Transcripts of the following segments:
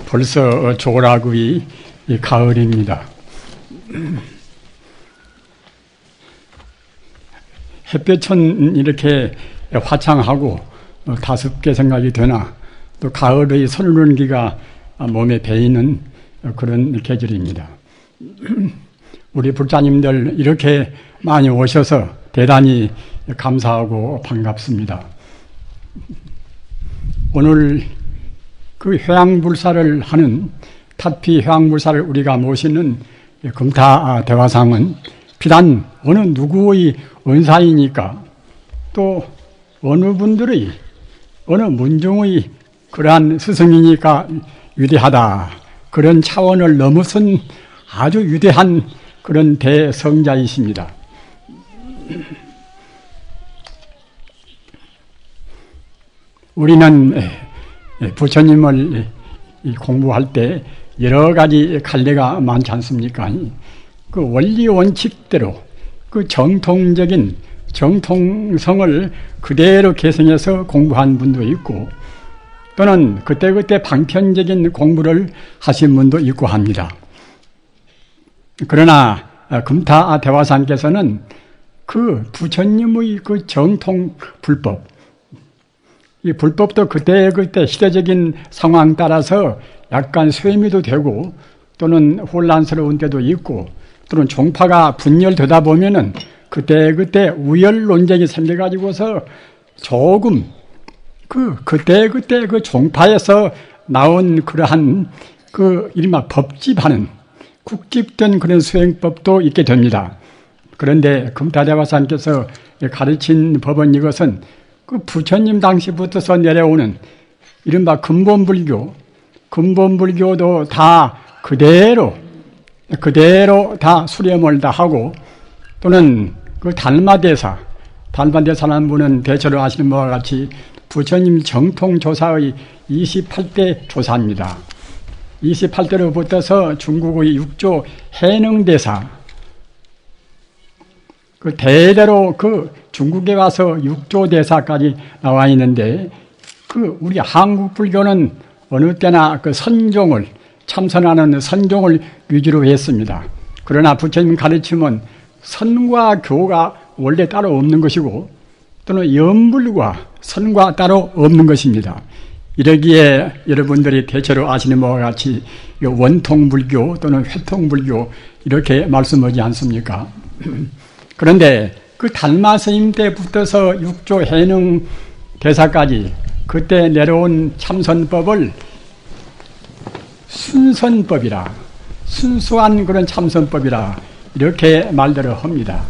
벌써 조락의 가을입니다. 햇볕은 이렇게 화창하고 다습게 생각이 되나 또 가을의 선울기가 몸에 배이는 그런 계절입니다. 우리 불자님들 이렇게 많이 오셔서 대단히 감사하고 반갑습니다. 오늘 그 회양불사를 하는 타피 회양불사를 우리가 모시는 금타대화상은 비단 어느 누구의 은사이니까 또 어느 분들의 어느 문중의 그러한 스승이니까 위대하다, 그런 차원을 넘어선 아주 위대한 그런 대성자이십니다. 우리는 부처님을 공부할 때 여러 가지 갈래가 많지 않습니까? 그 원리 원칙대로 그 정통적인 정통성을 그대로 계승해서 공부한 분도 있고 또는 그때그때 방편적인 공부를 하신 분도 있고 합니다. 그러나 금타대화상께서는 그 부처님의 그 정통 불법, 이 불법도 그때그때 시대적인 상황 따라서 약간 쇠미도 되고 또는 혼란스러운 때도 있고 또는 종파가 분열되다 보면은 그때그때 우열 논쟁이 생겨가지고서 조금 그때그때 그 종파에서 나온 그러한 그 이른바 법집하는 국집된 그런 수행법도 있게 됩니다. 그런데 금타대화상께서 가르친 법은 이것은 그 부처님 당시부터서 내려오는 이른바 근본불교도 다 그대로 다 수렴을 다 하고 또는 그 달마대사라는 분은 대체로 아시는 바와 같이 부처님 정통조사의 28대 조사입니다. 28대로 붙어서 중국의 6조 해능대사, 그 대대로 그 중국에 와서 6조 대사까지 나와 있는데 그 우리 한국 불교는 어느 때나 그 선종을 참선하는 선종을 위주로 했습니다. 그러나 부처님 가르침은 선과 교가 원래 따로 없는 것이고 또는 염불과 선과 따로 없는 것입니다. 이러기에 여러분들이 대체로 아시는 바와 같이 원통불교 또는 회통불교 이렇게 말씀하지 않습니까? 그런데 그 달마 스님 때부터서 6조 해능 대사까지 그때 내려온 참선법을 순선법이라, 순수한 그런 참선법이라 이렇게 말들을 합니다.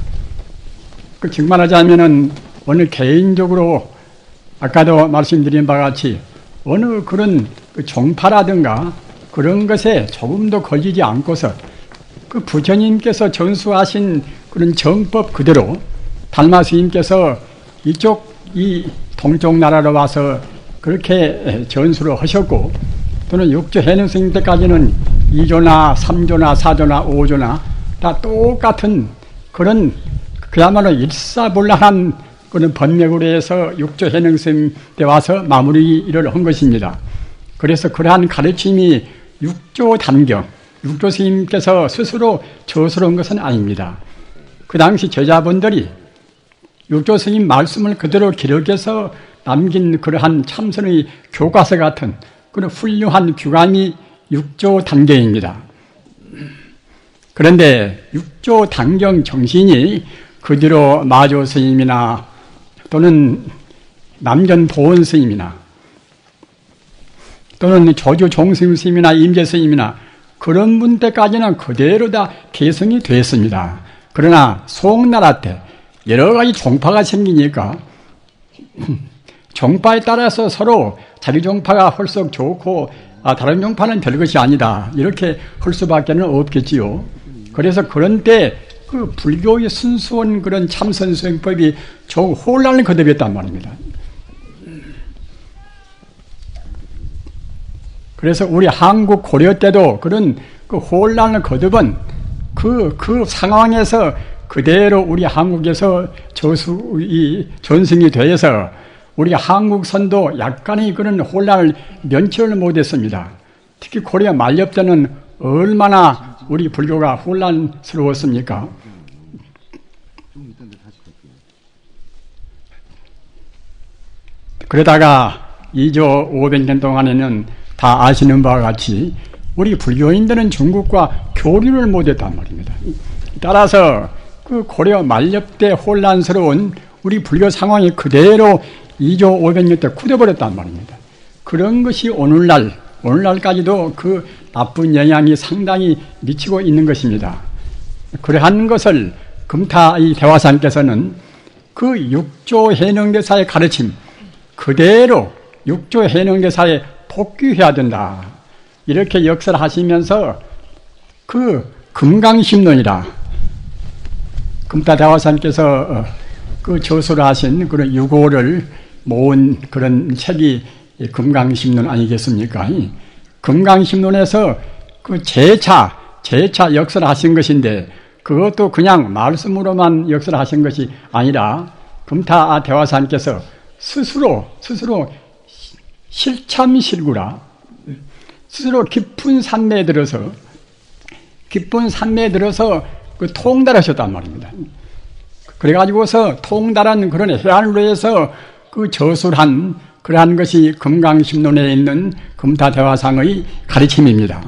그 정말하자면은 어느 개인적으로 아까도 말씀드린 바와 같이 어느 그런 그 종파라든가 그런 것에 조금도 걸리지 않고서 그 부처님께서 전수하신 그런 정법 그대로 달마 스님께서 이 동쪽 나라로 와서 그렇게 전수를 하셨고 또는 6조 해능 스님 때까지는 2조나 3조나 4조나 5조나 다 똑같은 그런 그야말로 일사불란한 그런 번맥으로 해서 6조 해능 스님 때 와서 마무리를 한 것입니다. 그래서 그러한 가르침이 6조 단경, 6조 스님께서 스스로 저술한 것은 아닙니다. 그 당시 제자분들이 6조 스님 말씀을 그대로 기록해서 남긴 그러한 참선의 교과서 같은 그런 훌륭한 규감이 6조 단경입니다. 그런데 6조 단경 정신이 그 뒤로 마조 스님이나 또는 남전 도원 스님이나 또는 조주 종심 스님이나 임재 스님이나 그런 분 때까지는 그대로 다 개성이 됐습니다. 그러나 송나라 때 여러 가지 종파가 생기니까 종파에 따라서 서로 자기 종파가 헐썩 좋고 다른 종파는 별 것이 아니다 이렇게 할 수밖에 없겠지요. 그래서 그런 때 그 불교의 순수한 그런 참선 수행법이 좀 혼란을 거듭했단 말입니다. 그래서 우리 한국 고려 때도 그런 그 혼란을 거듭은 그 상황에서 그대로 우리 한국에서 전승이 되어서 우리 한국선도 약간의 그런 혼란을 면치를 못했습니다. 특히 고려 말엽 때는 얼마나 우리 불교가 혼란스러웠습니까? 그러다가 2조 500년 동안에는 다 아시는 바와 같이 우리 불교인들은 중국과 교류를 못했단 말입니다. 따라서 그 고려 말엽 때 혼란스러운 우리 불교 상황이 그대로 2조 500년 때 굳어버렸단 말입니다. 그런 것이 오늘날까지도 그 나쁜 영향이 상당히 미치고 있는 것입니다. 그러한 것을 금타 이 대화상께서는 그 육조 해능대사의 가르침 그대로 육조 해능대사에 복귀해야 된다. 이렇게 역설을 하시면서 그 금강심론이라 금타 대화상께서 그 저술을 하신 그런 유고를 모은 그런 책이 금강심론 아니겠습니까? 금강심론에서 그 제차 역설을 하신 것인데 그것도 그냥 말씀으로만 역설을 하신 것이 아니라 금타 대화상께서 스스로 실참실구라 스스로 깊은 산매에 들어서 그 통달하셨단 말입니다. 그래가지고서 통달한 그런 해안로에서 그 저술한 그러한 것이 금강심론에 있는 금타대화상의 가르침입니다.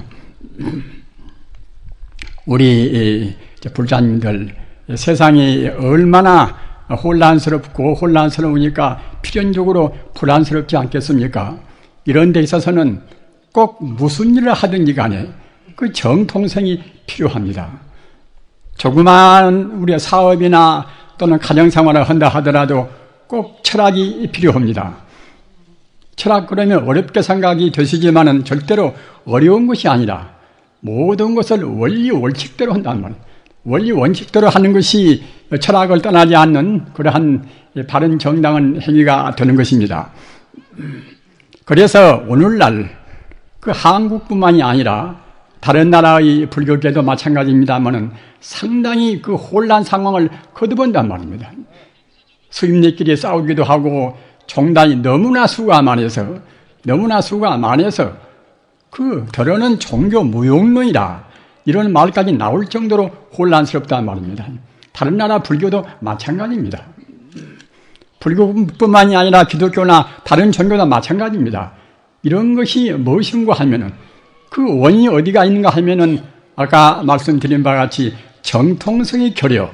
우리 불자님들 세상이 얼마나 혼란스러우니까 필연적으로 불안스럽지 않겠습니까? 이런 데 있어서는 꼭 무슨 일을 하든지 간에 그 정통성이 필요합니다. 조그마한 우리의 사업이나 또는 가정생활을 한다 하더라도 꼭 철학이 필요합니다. 철학 그러면 어렵게 생각이 되시지만은 절대로 어려운 것이 아니라 모든 것을 원리 원칙대로 한단 말이에요. 원리 원칙대로 하는 것이 철학을 떠나지 않는 그러한 바른 정당한 행위가 되는 것입니다. 그래서 오늘날 그 한국뿐만이 아니라 다른 나라의 불교계도 마찬가지입니다만은 상당히 그 혼란 상황을 거듭한단 말입니다. 스님들끼리 싸우기도 하고 종단이 너무나 수가 많아서 그 더러는 종교 무용론이다 이런 말까지 나올 정도로 혼란스럽단 말입니다. 다른 나라 불교도 마찬가지입니다. 불교뿐만이 아니라 기독교나 다른 종교도 마찬가지입니다. 이런 것이 무엇인가 하면은 그 원인이 어디가 있는가 하면은 아까 말씀드린 바와 같이 정통성의 결여,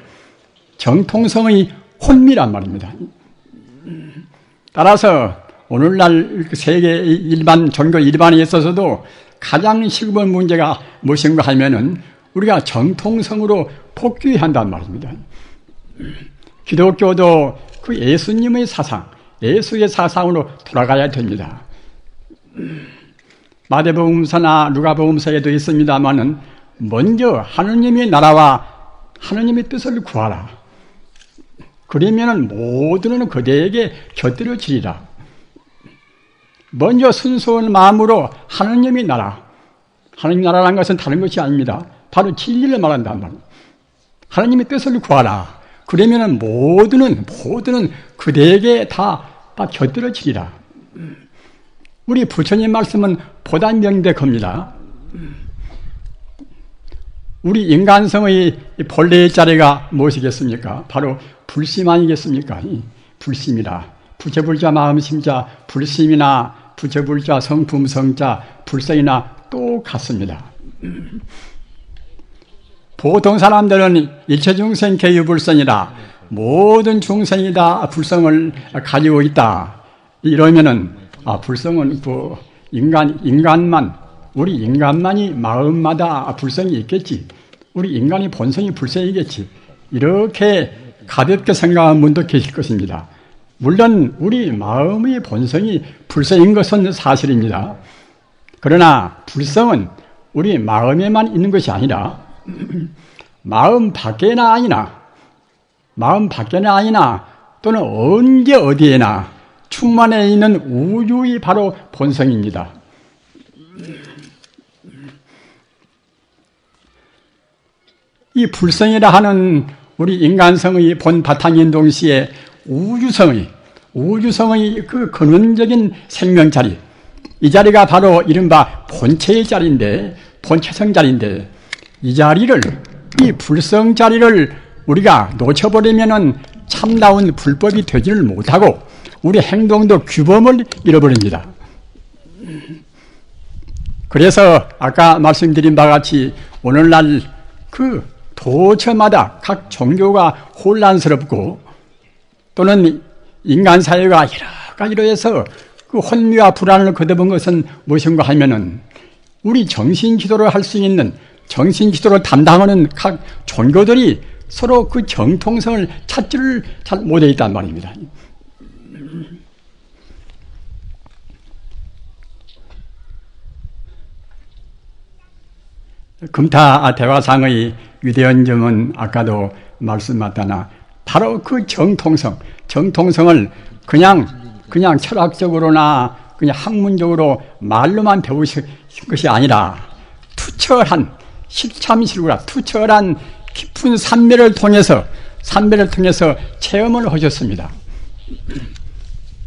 정통성의 혼미란 말입니다. 따라서 오늘날 세계 일반 종교 일반에 있어서도 가장 시급한 문제가 무엇인가 하면은 우리가 정통성으로 복귀해야 한단 말입니다. 기독교도 그 예수님의 사상, 예수의 사상으로 돌아가야 됩니다. 마태복음서나 누가복음서에도 있습니다만은 먼저 하느님의 나라와 하느님의 뜻을 구하라. 그러면은 모두는 그대에게 곁들여지리라. 먼저 순수한 마음으로 하느님의 나라, 하느님 나라라는 것은 다른 것이 아닙니다. 바로 진리를 말한단 말이에요. 하느님의 뜻을 구하라. 그러면은 모두는 그대에게 다 곁들여지리라. 우리 부처님 말씀은 보다 명백합니다. 우리 인간성의 본래의 자리가 무엇이겠습니까? 바로 불심 아니겠습니까? 불심이라. 부처불자 마음심자 불심이나 부처불자 성품성자 불성이나 똑같습니다. 보통 사람들은 일체중생 개유불성이라 모든 중생이 다 불성을 가지고 있다. 이러면은 불성은 우리 인간만이 마음마다 불성이 있겠지. 우리 인간의 본성이 불성이겠지. 이렇게 가볍게 생각하는 분도 계실 것입니다. 물론 우리 마음의 본성이 불성인 것은 사실입니다. 그러나 불성은 우리 마음에만 있는 것이 아니라 마음 밖에나 아니나 또는 언제 어디에나 충만해 있는 우주의 바로 본성입니다. 이 불성이라 하는 우리 인간성의 본 바탕인 동시에 우주성의 그 근원적인 생명자리, 이 자리가 바로 이른바 본체의 자리인데, 본체성 자리인데, 이 자리를, 이 불성 자리를 우리가 놓쳐버리면은 참다운 불법이 되지를 못하고 우리 행동도 규범을 잃어버립니다. 그래서 아까 말씀드린 바와 같이 오늘날 그 도처마다 각 종교가 혼란스럽고 또는 인간 사회가 여러 가지로 해서 그 혼미와 불안을 거듭은 것은 무엇인가 하면은 우리 정신 지도를 할 수 있는 정신 지도를 담당하는 각 종교들이 서로 그 정통성을 찾지를 잘 못해 있단 말입니다. 금타 대화상의 위대한 점은 아까도 말씀하셨다나 바로 그 정통성을 그냥 철학적으로나 그냥 학문적으로 말로만 배우신 것이 아니라 투철한 실참실구라 투철한 깊은 산매를 통해서 체험을 하셨습니다.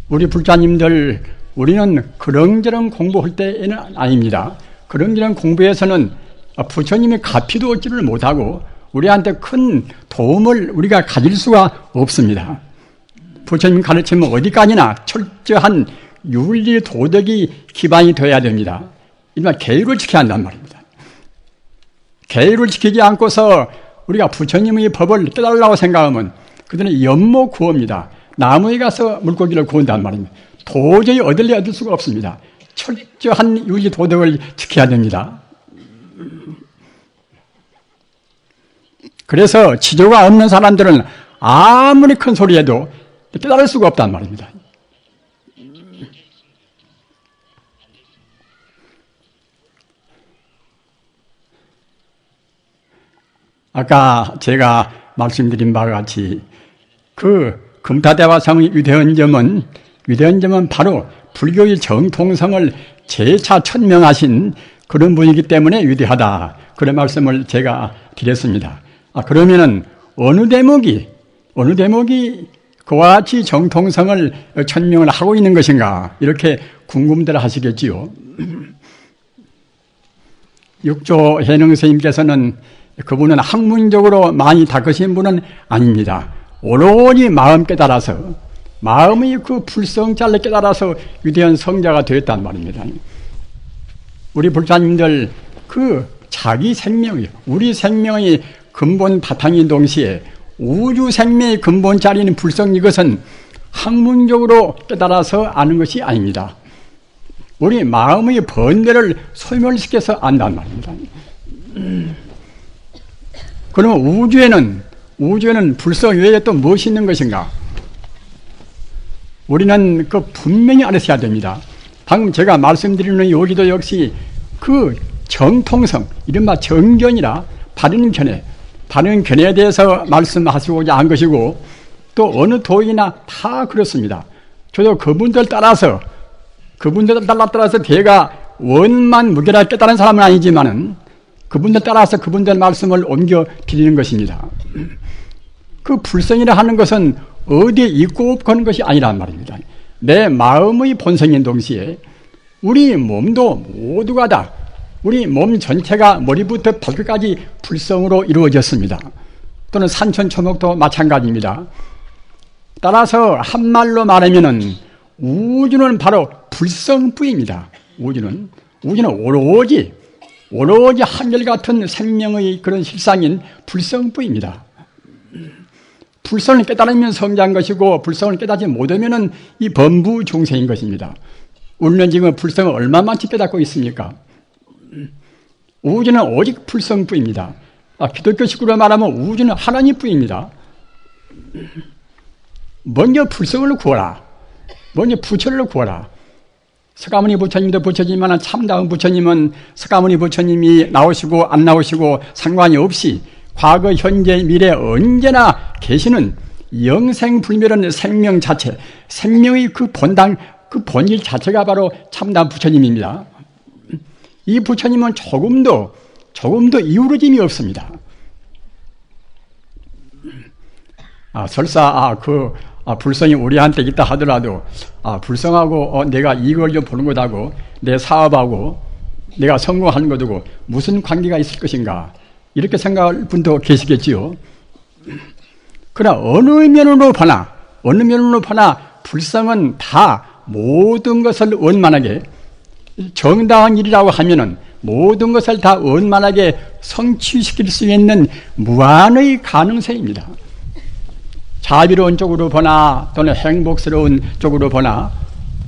우리 불자님들 우리는 그런저런 공부할 때는 아닙니다. 그런저런 공부에서는 부처님의 가피도 얻지를 못하고 우리한테 큰 도움을 우리가 가질 수가 없습니다. 부처님 가르치면 어디까지나 철저한 윤리 도덕이 기반이 되어야 됩니다. 일반 계율을 지켜야 한단 말입니다. 계율을 지키지 않고서 우리가 부처님의 법을 깨달으려고 생각하면 그들은 연못 구합니다. 나무에 가서 물고기를 구한단 말입니다. 도저히 얻을 수가 없습니다. 철저한 윤리 도덕을 지켜야 됩니다. 그래서 지조가 없는 사람들은 아무리 큰 소리해도 깨달을 수가 없단 말입니다. 아까 제가 말씀드린 바와 같이 그 금타대화상의 위대한 점은 바로 불교의 정통성을 재차 천명하신 그런 분이기 때문에 위대하다. 그런 말씀을 제가 드렸습니다. 그러면은 어느 대목이 그와 같이 정통성을 천명을 하고 있는 것인가 이렇게 궁금들 하시겠지요. 육조 해능 스님께서는 그분은 학문적으로 많이 닦으신 분은 아닙니다. 오로지 마음 깨달아서 마음의 그 불성자를 깨달아서 위대한 성자가 되었단 말입니다. 우리 불자님들 그 자기 생명이요, 우리 생명의 근본 바탕인 동시에 우주 생명의 근본 자리는 불성, 이것은 학문적으로 깨달아서 아는 것이 아닙니다. 우리 마음의 번뇌를 소멸시켜서 안단 말입니다. 그러면 우주에는 불성 외에 또 무엇이 있는 것인가? 우리는 그 분명히 알아야 됩니다. 방금 제가 말씀드리는 여기도 역시 그 정통성, 이른바 정견이라 바른 견해에 대해서 말씀하시고자 한 것이고, 또 어느 도인이나 다 그렇습니다. 저도 그분들 따라서 제가 원만 무결하게 깨달은 사람은 아니지만은 그분들 따라서 그분들 말씀을 옮겨 드리는 것입니다. 그 불성이라 하는 것은 어디에 있고 없고 하는 것이 아니란 말입니다. 내 마음의 본성인 동시에 우리 몸도 모두가 다, 우리 몸 전체가 머리부터 발끝까지 불성으로 이루어졌습니다. 또는 산천초목도 마찬가지입니다. 따라서 한말로 말하면은 우주는 바로 불성부입니다. 우주는 오로지 한결같은 생명의 그런 실상인 불성부입니다. 불성을 깨달으면 성자인 것이고, 불성을 깨닫지 못하면은 이 범부 중생인 것입니다. 우리는 지금 불성을 얼마만치 깨닫고 있습니까? 우주는 오직 불성부입니다. 기독교 식으로 말하면 우주는 하나님부입니다. 먼저 불성을 구하라. 먼저 부처를 구하라. 석가모니 부처님도 부처지만 참다운 부처님은 석가모니 부처님이 나오시고 안 나오시고 상관이 없이 과거, 현재, 미래 언제나 계시는 영생불멸한 생명 자체, 생명의 그 본질 자체가 바로 참다운 부처님입니다. 이 부처님은 조금도 이우러짐이 없습니다. 설사 불성이 우리한테 있다 하더라도 불성하고 내가 이걸 좀 보는 것하고 내 사업하고 내가 성공하는 것하고 무슨 관계가 있을 것인가 이렇게 생각할 분도 계시겠지요. 그러나 어느 면으로 보나 불성은 다 모든 것을 원만하게 정당한 일이라고 하면은 모든 것을 다 원만하게 성취시킬 수 있는 무한의 가능성입니다. 자비로운 쪽으로 보나 또는 행복스러운 쪽으로 보나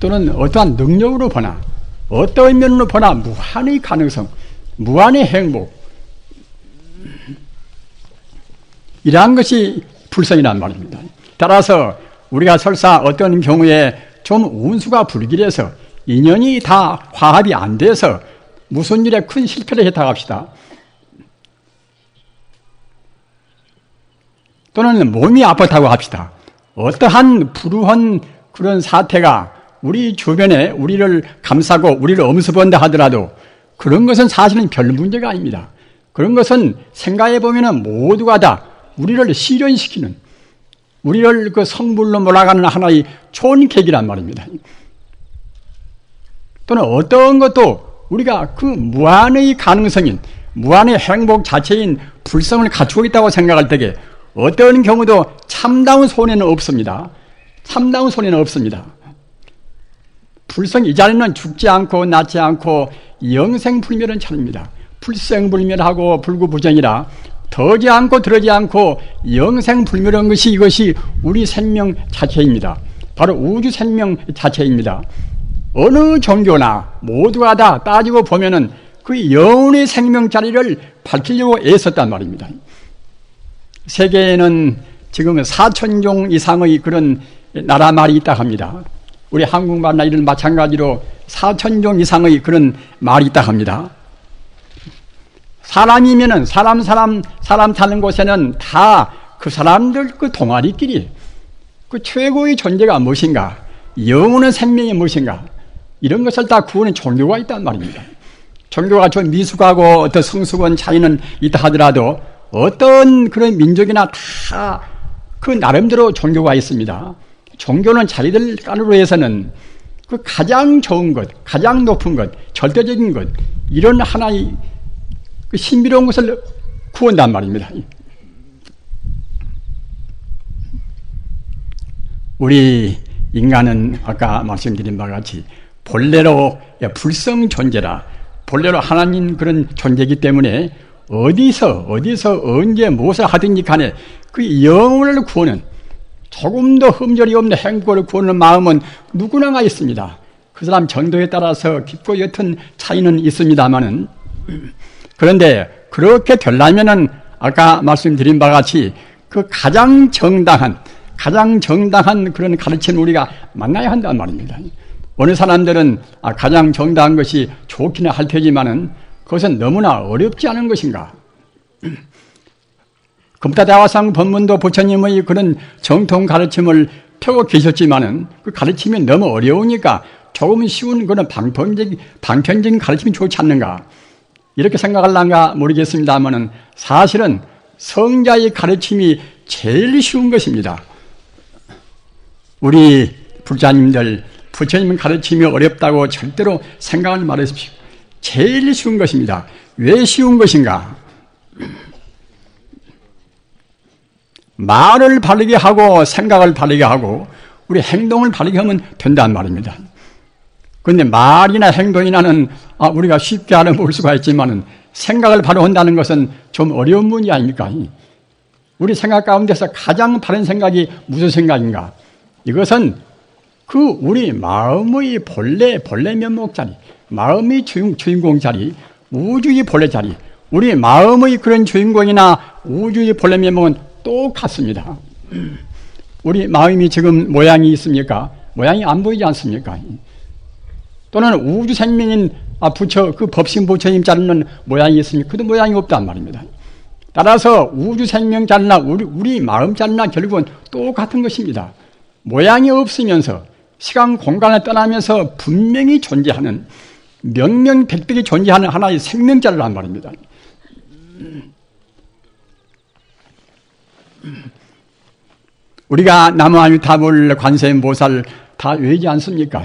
또는 어떠한 능력으로 보나 어떠한 면으로 보나 무한의 가능성, 무한의 행복 이러한 것이 불성이란 말입니다. 따라서 우리가 설사 어떤 경우에 좀 운수가 불길해서 인연이 다 화합이 안 돼서 무슨 일에 큰 실패를 했다고 합시다. 또는 몸이 아팠다고 합시다. 어떠한 불우한 그런 사태가 우리 주변에 우리를 감싸고 우리를 엄습한다 하더라도 그런 것은 사실은 별 문제가 아닙니다. 그런 것은 생각해 보면 모두가 다 우리를 실현시키는 우리를 그 성불로 몰아가는 하나의 좋은 계기란 말입니다. 또는 어떤 것도 우리가 그 무한의 가능성인 무한의 행복 자체인 불성을 갖추고 있다고 생각할 때에 어떤 경우도 참다운 손해는 없습니다. 참다운 손해는 없습니다. 불성 이 자리는 죽지 않고 낫지 않고 영생불멸은 차립니다. 불생불멸하고 불구부정이라 더지 않고 들어지 않고 영생불멸한 것이 이것이 우리 생명 자체입니다. 바로 우주 생명 자체입니다. 어느 종교나 모두가 다 따지고 보면은 그 영혼의 생명 자리를 밝히려고 애썼단 말입니다. 세계에는 지금 4,000종 이상의 그런 나라 말이 있다 합니다. 우리 한국말이나 이런 마찬가지로 4,000종 이상의 그런 말이 있다 합니다. 사람이면은 사람 사는 곳에는 다 그 사람들 그 동아리끼리 그 최고의 존재가 무엇인가, 영혼의 생명이 무엇인가, 이런 것을 다 구하는 종교가 있단 말입니다. 종교가 좀 미숙하고 어떤 성숙한 차이는 있다 하더라도 어떤 그런 민족이나 다 그 나름대로 종교가 있습니다. 종교는 자기들 간으로 해서는 그 가장 좋은 것, 가장 높은 것, 절대적인 것, 이런 하나의 그 신비로운 것을 구한단 말입니다. 우리 인간은 아까 말씀드린 바와 같이 본래로 불성 존재라, 본래로 하나님 그런 존재이기 때문에 어디서 언제 무엇을 하든지 간에 그 영혼을 구하는, 조금 더 흠결이 없는 행복을 구하는 마음은 누구나가 있습니다. 그 사람 정도에 따라서 깊고 옅은 차이는 있습니다만은, 그런데 그렇게 되려면은 아까 말씀드린 바와 같이 그 가장 정당한 그런 가르침을 우리가 만나야 한단 말입니다. 어느 사람들은 가장 정당한 것이 좋기는 할 테지만은 그것은 너무나 어렵지 않은 것인가. 금타대화상 법문도 부처님의 그런 정통 가르침을 펴고 계셨지만은 그 가르침이 너무 어려우니까 조금 쉬운 그런 방편적인 가르침이 좋지 않는가, 이렇게 생각할란가 모르겠습니다만은 사실은 성자의 가르침이 제일 쉬운 것입니다. 우리 불자님들, 부처님 가르침이 어렵다고 절대로 생각을 말하십시오. 제일 쉬운 것입니다. 왜 쉬운 것인가? 말을 바르게 하고 생각을 바르게 하고 우리 행동을 바르게 하면 된단 말입니다. 그런데 말이나 행동이나는 우리가 쉽게 알아볼 수가 있지만은 생각을 바로 한다는 것은 좀 어려운 문제 아닙니까? 우리 생각 가운데서 가장 바른 생각이 무슨 생각인가? 이것은 그 우리 마음의 본래 면목 자리, 마음의 주인공 자리, 우주의 본래 자리, 우리 마음의 그런 주인공이나 우주의 본래 면목은 똑같습니다. 우리 마음이 지금 모양이 있습니까? 모양이 안 보이지 않습니까? 또는 우주 생명인 부처, 그 법신 부처님 자리는 모양이 있습니까? 그도 모양이 없단 말입니다. 따라서 우주 생명 자리나 우리 마음 자리나 결국은 똑같은 것입니다. 모양이 없으면서 시간 공간을 떠나면서 분명히 존재하는, 명명백백히 존재하는 하나의 생명자리란 말입니다. 우리가 나무아미타불 관세음보살 다 외지 않습니까?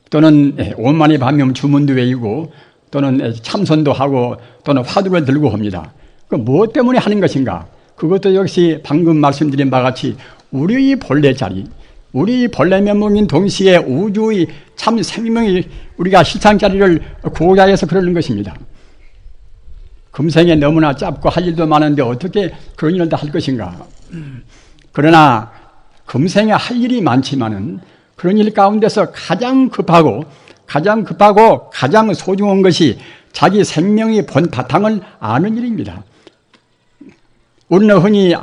또는 오만이 반면 주문도 외이고 또는 참선도 하고 또는 화두를 들고 합니다. 그 무엇 때문에 하는 것인가? 그것도 역시 방금 말씀드린 바와 같이 우리의 본래 자리, 우리 본래 면목인 동시에 우주의 참 생명이 우리가 실상 자리를 구하기 위해서 그러는 것입니다. 금생에 너무나 짧고 할 일도 많은데 어떻게 그런 일을 다 할 것인가? 그러나 금생에 할 일이 많지만은 그런 일 가운데서 가장 급하고 가장 소중한 것이 자기 생명의 본 바탕을 아는 일입니다. 우리는 흔히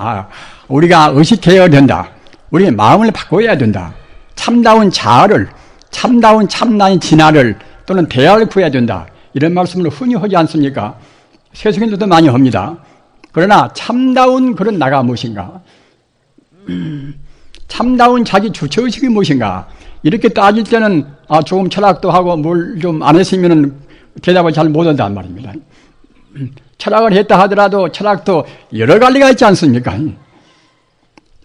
우리가 의식해야 된다. 우리의 마음을 바꿔야 된다. 참다운 자아를, 참나인 진화를 또는 대화를 구해야 된다. 이런 말씀을 흔히 하지 않습니까? 세속인들도 많이 합니다. 그러나 참다운 그런 나가 무엇인가? 참다운 자기 주체의식이 무엇인가? 이렇게 따질 때는 조금 철학도 하고 뭘 좀 안 했으면 대답을 잘 못한단 말입니다. 철학을 했다 하더라도 철학도 여러 갈래가 있지 않습니까?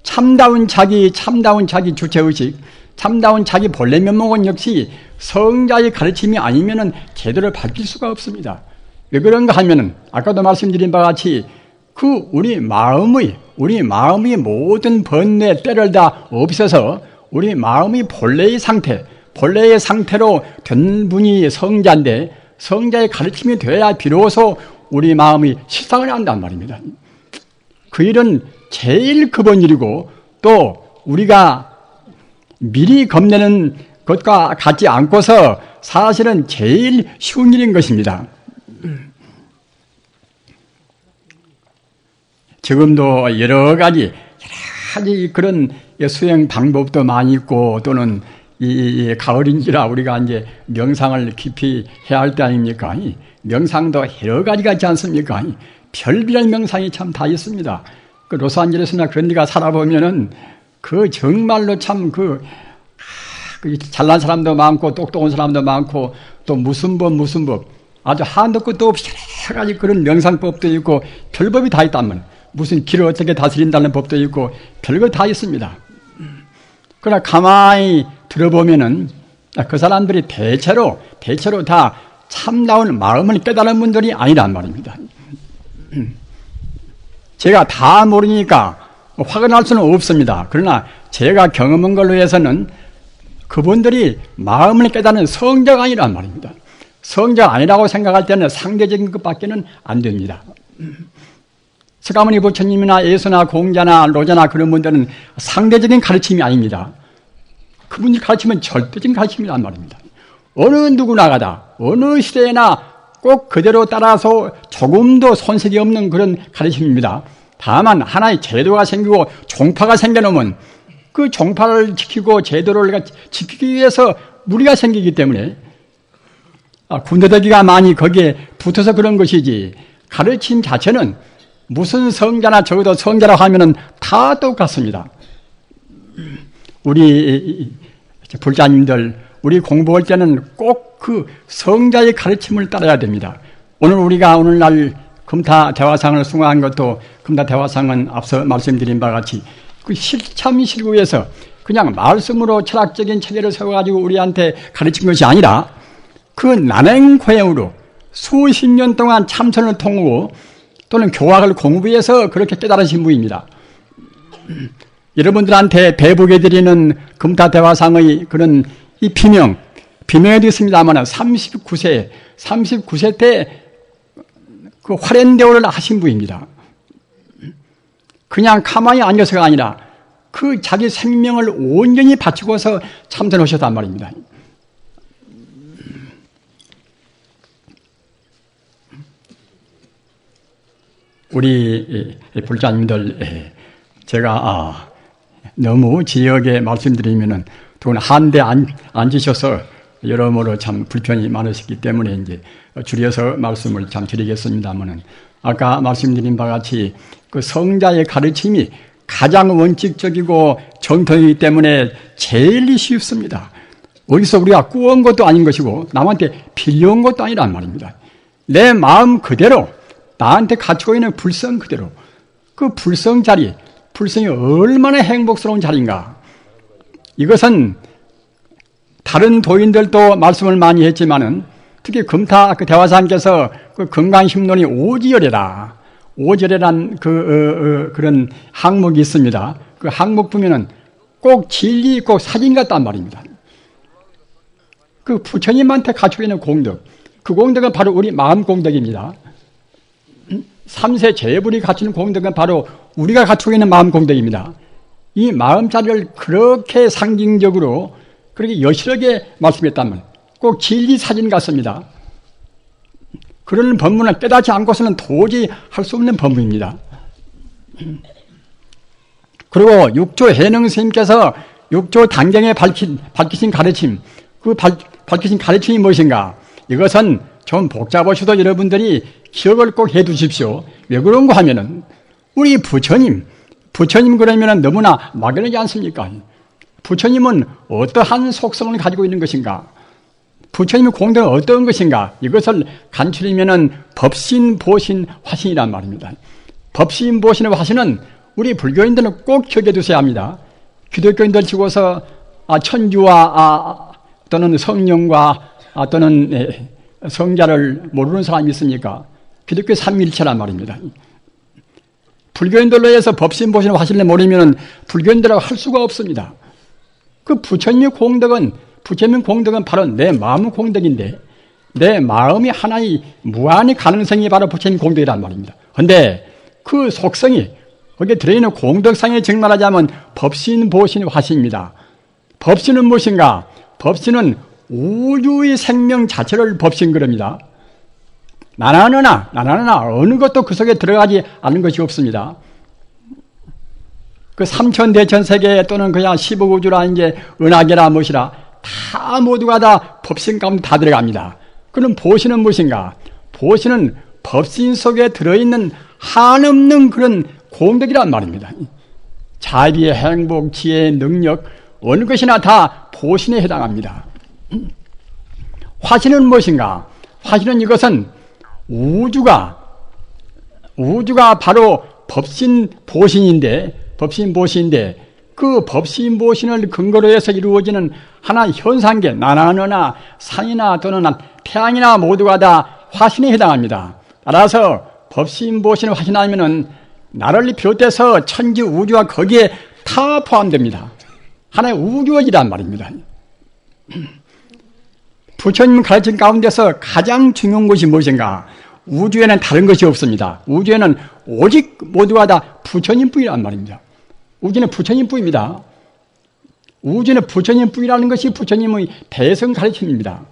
참다운 자기 주체의식, 참다운 자기 본래 면목은 역시 성자의 가르침이 아니면은 제대로 밝힐 수가 없습니다. 왜 그런가 하면은 아까도 말씀드린 바와 같이 우리 마음의 모든 번뇌 때를 다 없애서 우리 마음의 본래의 상태로 된 분이 성자인데 성자의 가르침이 돼야 비로소 우리 마음이 실상을 안단 말입니다. 그 일은 제일 급한 일이고 또 우리가 미리 겁내는 것과 같지 않고서 사실은 제일 쉬운 일인 것입니다. 지금도 여러 가지 그런 수행 방법도 많이 있고 또는 이 가을인지라 우리가 이제 명상을 깊이 해야 할 때 아닙니까? 명상도 여러 가지가 있지 않습니까? 별별 명상이 참 다 있습니다. 그 로스안젤레스나 그런 데가 살아보면은 그 정말로 참 잘난 사람도 많고 똑똑한 사람도 많고 또 무슨 법 아주 한도 끝도 없이 여러 가지 그런 명상법도 있고 별법이 다 있단 말이에요. 무슨 길을 어떻게 다스린다는 법도 있고 별거 다 있습니다. 그러나 가만히 들어보면은 그 사람들이 대체로 다 참다운 마음을 깨달은 분들이 아니란 말입니다. 제가 다 모르니까 확언할 수는 없습니다. 그러나 제가 경험한 걸로 해서는 그분들이 마음을 깨닫는 성자가 아니란 말입니다. 성자가 아니라고 생각할 때는 상대적인 것밖에는 안 됩니다. 석가모니 부처님이나 예수나 공자나 로자나 그런 분들은 상대적인 가르침이 아닙니다. 그분들 가르침은 절대적인 가르침이란 말입니다. 어느 누구나가다 어느 시대에나 꼭 그대로 따라서 조금도 손색이 없는 그런 가르침입니다. 다만 하나의 제도가 생기고 종파가 생겨놓으면 그 종파를 지키고 제도를 지키기 위해서 무리가 생기기 때문에 군더더기가 많이 거기에 붙어서 그런 것이지 가르침 자체는 무슨 성자나 적어도 성자라고 하면은 다 똑같습니다. 우리 불자님들 우리 공부할 때는 꼭 그 성자의 가르침을 따라야 됩니다. 오늘날 금타 대화상을 숭화한 것도 금타 대화상은 앞서 말씀드린 바와 같이 그 실참실구에서 그냥 말씀으로 철학적인 체계를 세워가지고 우리한테 가르친 것이 아니라 그 난행고행으로 수십 년 동안 참선을 통하고 또는 교학을 공부해서 그렇게 깨달으신 분입니다. 여러분들한테 배부해드리는 금타대화상의 그런 이 비명에도 있습니다만 39세 때 그 화련대오를 하신 분입니다. 그냥 가만히 앉아서가 아니라 그 자기 생명을 온전히 바치고서 참선하셨단 말입니다. 우리 불자님들 제가 너무 지역에 말씀드리면은 또 한데 앉으셔서 여러모로 참 불편이 많으시기 때문에 이제 줄여서 말씀을 참 드리겠습니다만은 아까 말씀드린 바와 같이 그 성자의 가르침이 가장 원칙적이고 정통이기 때문에 제일 쉽습니다. 어디서 우리가 꾸은 것도 아닌 것이고 남한테 빌려온 것도 아니란 말입니다. 내 마음 그대로 나한테 갖추고 있는 불성 그대로 그 불성 자리, 불성이 얼마나 행복스러운 자리인가. 이것은 다른 도인들도 말씀을 많이 했지만은 특히 금타 그 대화상께서 그 건강심론이 오지열애라. 오지열애란 그런 항목이 있습니다. 그 항목 보면은 꼭 진리, 꼭 사진 같단 말입니다. 그 부처님한테 갖추고 있는 공덕, 그 공덕은 바로 우리 마음 공덕입니다. 삼세 제불이 갖추는 공덕은 바로 우리가 갖추고 있는 마음 공덕입니다. 이 마음자리를 그렇게 상징적으로 그렇게 여실하게 말씀했단 말이에요. 꼭 진리 사진 같습니다. 그런 법문을 깨닫지 않고서는 도저히 할 수 없는 법문입니다. 그리고 육조 해능 스님께서 육조 단경에 밝히신 가르침, 그 밝히신 가르침이 무엇인가? 이것은 좀 복잡하셔도 여러분들이 기억을 꼭 해 두십시오. 왜 그런가 하면은 우리 부처님 그러면은 너무나 막연하지 않습니까? 부처님은 어떠한 속성을 가지고 있는 것인가? 부처님의 공덕은 어떤 것인가? 이것을 간추리면은 법신, 보신, 화신이란 말입니다. 법신, 보신의 화신은 우리 불교인들은 꼭 기억해 두셔야 합니다. 기독교인들 치고서 천주와 또는 성령과 또는 성자를 모르는 사람이 있습니까? 기독교 삼위일체란 말입니다. 불교인들로 해서 법신, 보신, 화신을 모르면 불교인들하고 할 수가 없습니다. 그 부처님의 공덕은 바로 내 마음 공덕인데 내 마음이 하나의 무한의 가능성이 바로 부처님 공덕이란 말입니다. 그런데 그 속성이 거기에 들어있는 공덕상에 적말하자면 법신, 보신, 화신입니다. 법신은 무엇인가? 법신은 우주의 생명 자체를 법신 그럽니다. 나나나나 어느 것도 그 속에 들어가지 않은 것이 없습니다. 그 삼천대천세계 또는 그냥 10억 우주라 이제 은하계라 무엇이라 다 모두가 다 법신 가운데 다 들어갑니다. 그럼 보신은 무엇인가? 보신은 법신 속에 들어있는 한없는 그런 공덕이란 말입니다. 자비의 행복, 지혜의 능력 어느 것이나 다 보신에 해당합니다. 화신은 무엇인가? 화신은 이것은 우주가 바로 법신 보신인데 그 법신 보신을 근거로 해서 이루어지는 하나의 현상계 나나너나 산이나 또는 태양이나 모두가 다 화신에 해당합니다. 따라서 법신 보신을 화신하면은 나를 비롯해서 천지 우주와 거기에 다 포함됩니다. 하나의 우주원이란 말입니다. 부처님 가르침 가운데서 가장 중요한 것이 무엇인가? 우주에는 다른 것이 없습니다. 우주에는 오직 모두가 다 부처님뿐이란 말입니다. 우주는 부처님뿐입니다. 우주는 부처님뿐이라는 것이 부처님의 대성 가르침입니다.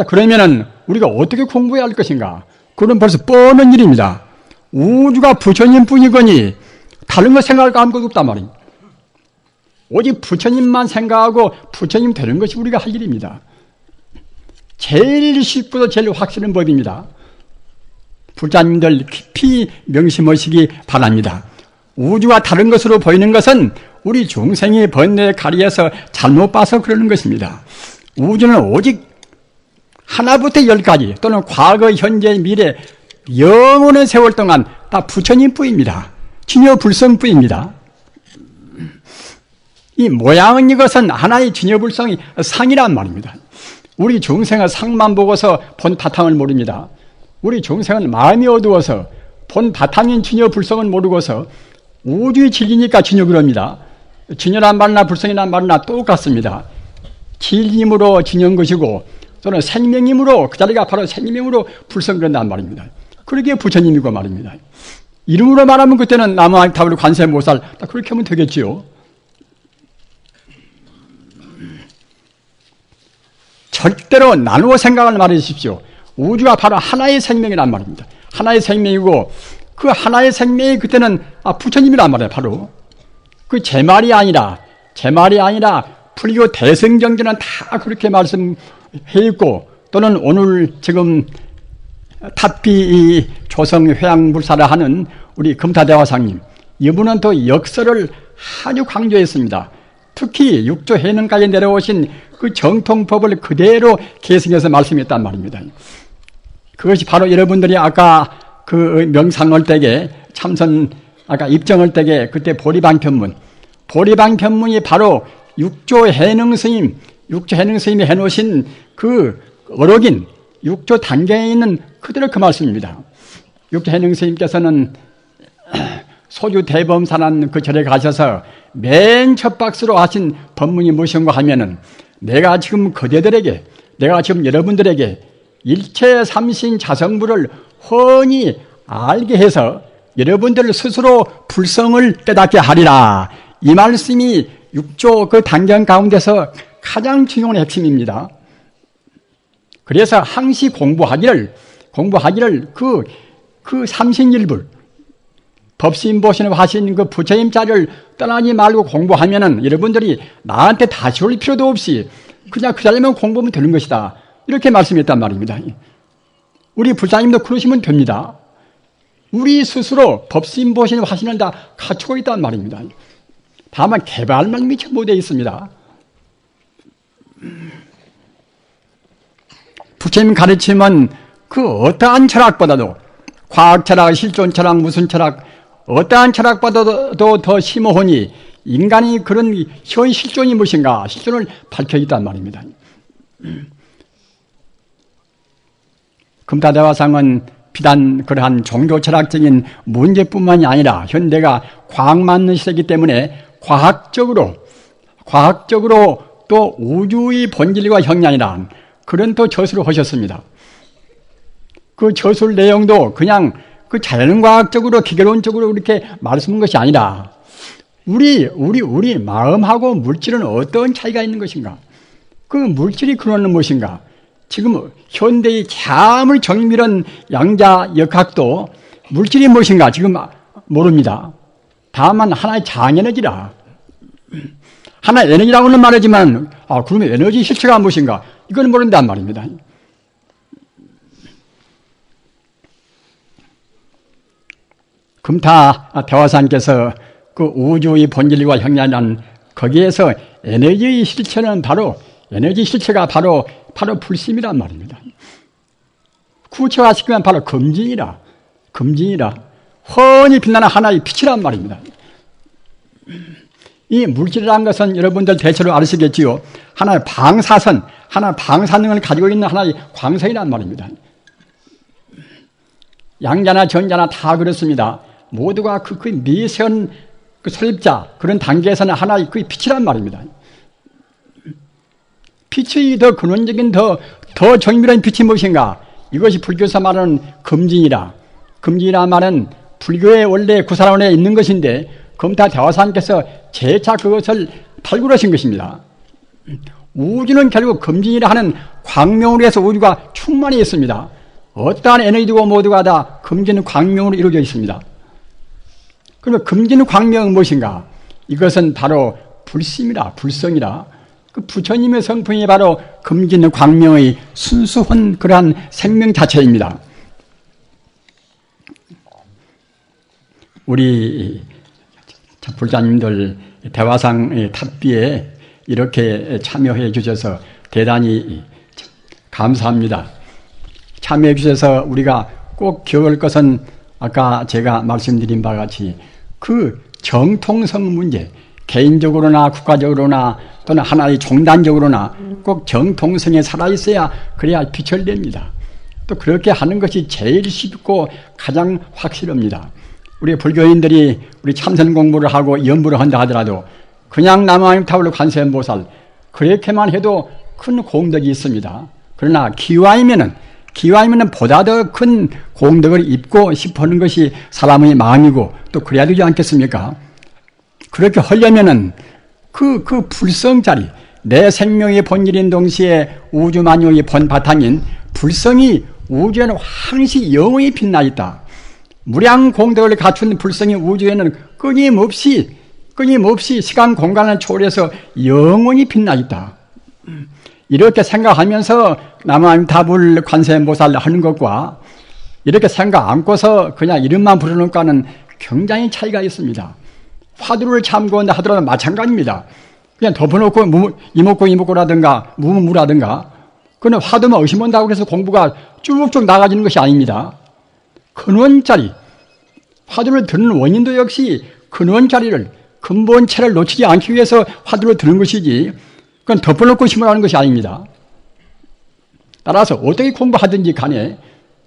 그러면은 우리가 어떻게 공부해야 할 것인가? 그건 벌써 뻔한 일입니다. 우주가 부처님뿐이거니 다른 거 생각할 아무것도 없단 말입니다. 오직 부처님만 생각하고 부처님 되는 것이 우리가 할 일입니다. 제일 쉽고도 제일 확실한 법입니다. 불자님들 깊이 명심하시기 바랍니다. 우주가 다른 것으로 보이는 것은 우리 중생의 번뇌에 가리에서 잘못 봐서 그러는 것입니다. 우주는 오직 하나부터 열까지 또는 과거, 현재, 미래 영원의 세월 동안 다 부처님뿐입니다. 진여불성뿐입니다. 이 모양은 이것은 하나의 진여불성의 상이란 말입니다. 우리 중생은 상만 보고서 본 바탕을 모릅니다. 우리 중생은 마음이 어두워서 본 바탕인 진여불성을 모르고서 우주의 진리니까 진여 그럽니다. 진여란 말이나 불성이란 말이나 똑같습니다. 진림으로 진여인 것이고 또는 생명임으로 그 자리가 바로 생명임으로 불성 그런단 말입니다. 그러기에 부처님이고 말입니다. 이름으로 말하면 그때는 나무아미타불 관세음보살 그렇게 하면 되겠지요. 절대로 나누어 생각을 말해주십시오. 우주가 바로 하나의 생명이란 말입니다. 하나의 생명이고 그 하나의 생명이 그때는 부처님이란 말이에요. 바로 그 제 말이 아니라 불교 대승경전은 다 그렇게 말씀해 있고 또는 오늘 지금 탑비 조성 회양불사를 하는 우리 금타대화상님 이분은 또 역설을 아주 강조했습니다. 특히 육조 해능까지 내려오신 그 정통법을 그대로 계승해서 말씀했단 말입니다. 그것이 바로 여러분들이 아까 그 명상할 때에 참선 아까 입정을 때게 그때 보리방편문. 보리방편문이 바로 육조 해능 스님이 해놓으신 그 어록인 육조 단계에 있는 그대로 그 말씀입니다. 육조 해능 스님께서는 소주 대범사라는 그 절에 가셔서 맨 첫 박스로 하신 법문이 무엇인가 하면은 내가 지금 그대들에게, 내가 지금 여러분들에게 일체 삼신 자성부를 훤히 알게 해서 여러분들 스스로 불성을 깨닫게 하리라. 이 말씀이 육조 그 단경 가운데서 가장 중요한 핵심입니다. 그래서 항시 공부하기를 그 삼신일불, 법신보신을 하신 그 부처님 자리를 떠나지 말고 공부하면은 여러분들이 나한테 다시 올 필요도 없이 그냥 그 자리만 공부하면 되는 것이다. 이렇게 말씀했단 말입니다. 우리 부처님도 그러시면 됩니다. 우리 스스로 법신보신을 화신을 다 갖추고 있단 말입니다. 다만 개발만 미처 못되어 있습니다. 부처님 가르침은 그 어떠한 철학보다도 과학철학, 실존철학, 무슨 철학, 어떠한 철학보다도 더 심오하니 인간이 그런 현 실존이 무엇인가, 실존을 밝혀있단 말입니다. 금타대화상은 비단 그러한 종교철학적인 문제뿐만이 아니라 현대가 과학 맞는 시대이기 때문에 과학적으로 또 우주의 본질과 형량이란 그런 또 저술을 하셨습니다. 그 저술 내용도 그냥 그 자연과학적으로 기계론적으로 이렇게 말씀한 것이 아니라 우리 마음하고 물질은 어떤 차이가 있는 것인가? 그 물질이 근원은 무엇인가? 지금 현대의 참을 정밀한 양자 역학도 물질이 무엇인가 지금 모릅니다. 다만 하나의 장에너지라. 하나의 에너지라고는 말하지만 그러면 에너지 실체가 무엇인가? 이건 모른단 말입니다. 금타 대화상께서 그 우주의 본질과 형량이란 거기에서 에너지의 실체는 에너지 실체가 바로 불심이란 말입니다. 구체화시키면 바로 금진이라 훤히 빛나는 하나의 빛이란 말입니다. 이 물질이라는 것은 여러분들 대체로 아시겠지요. 하나의 방사선, 하나의 방사능을 가지고 있는 하나의 광선이란 말입니다. 양자나 전자나 다 그렇습니다. 모두가 그 미세한 그 설립자 그런 단계에서는 하나의 그 빛이란 말입니다. 빛의 더 근원적인 더 정밀한 빛이 무엇인가? 이것이 불교에서 말하는 금진이라. 금진이라 말은 불교의 원래 구사론에 있는 것인데 금타 대화상께서 재차 그것을 발굴하신 것입니다. 우주는 결국 금진이라 하는 광명으로 해서 우주가 충만히 있습니다. 어떠한 에너지고 모두가 다 금진 광명으로 이루어져 있습니다. 그러면 금진 광명은 무엇인가? 이것은 바로 불심이라, 불성이라. 그 부처님의 성품이 바로 금진 광명의 순수한 그러한 생명 자체입니다. 우리 불자님들 대화상 탑비에 이렇게 참여해 주셔서 대단히 감사합니다. 참여해 주셔서 우리가 꼭 기억할 것은 아까 제가 말씀드린 바와 같이 그 정통성 문제, 개인적으로나 국가적으로나 또는 하나의 종단적으로나 꼭 정통성에 살아있어야 그래야 빛을 냅니다. 또 그렇게 하는 것이 제일 쉽고 가장 확실합니다. 우리 불교인들이 우리 참선 공부를 하고 연부를 한다 하더라도 그냥 남아임타불 관세음보살 그렇게만 해도 큰 공덕이 있습니다. 그러나 기와이면은 보다 더 큰 공덕을 입고 싶어하는 것이 사람의 마음이고 또 그래야 되지 않겠습니까? 그렇게 하려면은 그 불성자리, 내 생명의 본질인 동시에 우주 만유의 본바탕인 불성이 우주에는 항시 영원히 빛나 있다. 무량 공덕을 갖춘 불성이 우주에는 끊임없이 시간 공간을 초월해서 영원히 빛나 있다. 이렇게 생각하면서 남아임타불 관세음보살 하는 것과 이렇게 생각 않고서 그냥 이름만 부르는과는 굉장히 차이가 있습니다. 화두를 참고한다 하더라도 마찬가지입니다. 그냥 덮어놓고 이목고라든가 무무라든가 그는 화두만 의심한다고 해서 공부가 쭉쭉 나가지는 것이 아닙니다. 근원짜리 화두를 드는 원인도 역시 근원 자리를, 근본체를 놓치지 않기 위해서 화두를 드는 것이지, 그건 덮어놓고 심으라는 것이 아닙니다. 따라서 어떻게 공부하든지 간에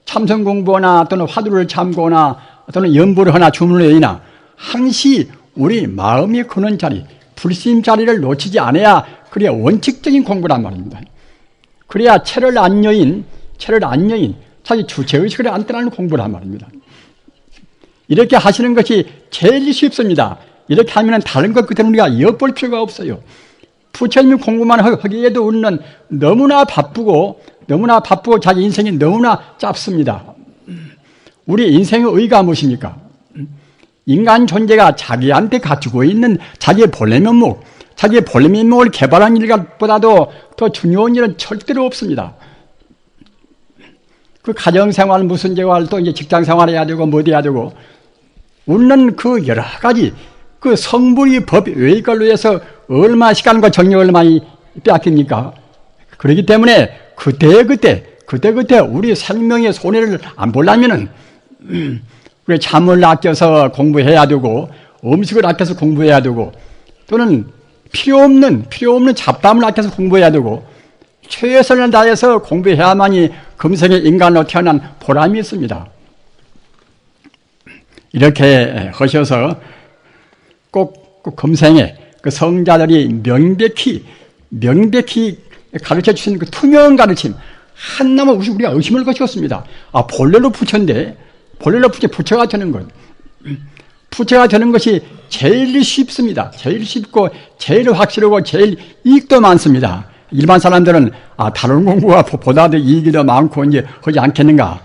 참선 공부나 또는 화두를 참고나 또는 연보를 하나 주문을 외우나 항시 우리 마음의 근원 자리, 불심 자리를 놓치지 않아야 그래야 원칙적인 공부란 말입니다. 그래야 체를 안 여인, 자기 주체의식을 안 떠나는 공부란 말입니다. 이렇게 하시는 것이 제일 쉽습니다. 이렇게 하면 다른 것 끝에 우리가 엿볼 필요가 없어요. 부처님 공부만 하기에도 우리는 너무나 바쁘고 자기 인생이 너무나 짧습니다. 우리 인생의 의의가 무엇입니까? 인간 존재가 자기한테 갖추고 있는 자기의 본래 면목, 자기의 본래 면목을 개발하는 일보다도 더 중요한 일은 절대로 없습니다. 그 가정생활, 무슨 생활, 또 이제 직장생활 해야 되고, 뭐 해야 되고, 우리는 그 여러 가지, 그 성불이 법 외의 걸로 해서 얼마나 시간과 정력을 많이 빼앗깁니까? 그렇기 때문에 그때 우리 생명의 손해를 안 보려면은, 우리 잠을 아껴서 공부해야 되고, 음식을 아껴서 공부해야 되고, 또는 필요 없는 잡담을 아껴서 공부해야 되고, 최선을 다해서 공부해야만이 금생의 인간으로 태어난 보람이 있습니다. 이렇게 하셔서 꼭 금생에 그 성자들이 명백히 가르쳐 주신 그 투명 가르침, 한나마 우리가 의심을 거쳤습니다. 본래로 부처인데, 부처가 되는 것. 부처가 되는 것이 제일 쉽습니다. 제일 쉽고, 제일 확실하고, 제일 이익도 많습니다. 일반 사람들은, 다른 공부가 보다도 이익이 더 많고, 이제 하지 않겠는가.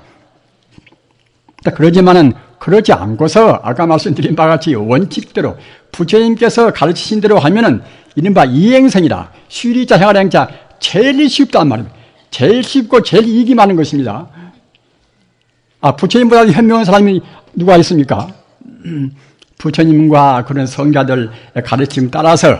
그러지만은, 그러지 않고서, 아까 말씀드린 바와 같이 원칙대로, 부처님께서 가르치신 대로 하면은, 이른바 이행성이라, 쉬리자, 행하량자, 제일 쉽단 말입니다. 제일 쉽고, 제일 이익이 많은 것입니다. 부처님보다 현명한 사람이 누가 있습니까? 부처님과 그런 성자들 가르침 따라서